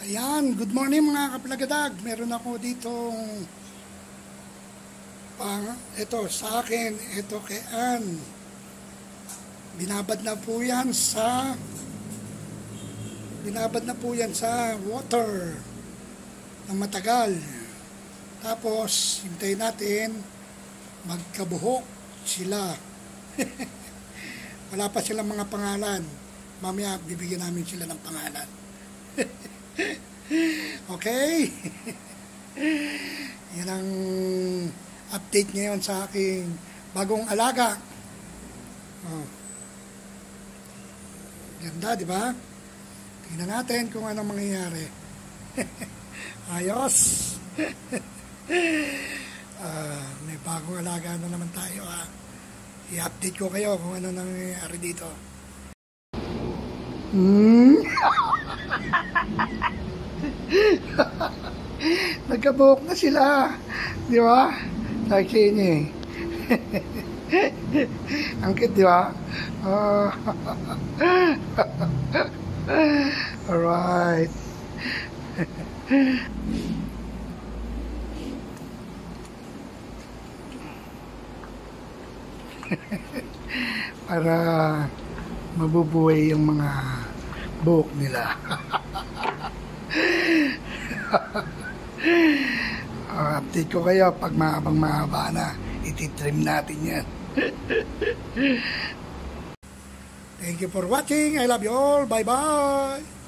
Ayan, good morning mga kaplagadag. Meron ako ditong ito sa akin, ito kay Ann. Binabad na po yan sa water ng matagal. Tapos, hintayin natin magkabuhok sila. Wala pa silang mga pangalan. Mamaya, bibigyan namin sila ng pangalan. Okay? Yan ang update ngayon sa aking bagong alaga. Oh. Ganda, di ba? Tingnan natin kung anong mangyayari. Ayos. May bagong alaga na naman tayo. I-update ko kayo kung ano nangyayari dito. Nagkabuhok na sila, di ba? Sakin eh. Ang cute, di ba? Alright. Para mabubuhay yung mga buhok nila. Update ko kayo pag mahaba na, ititrim natin yan. Thank you for watching. I love you all. Bye bye.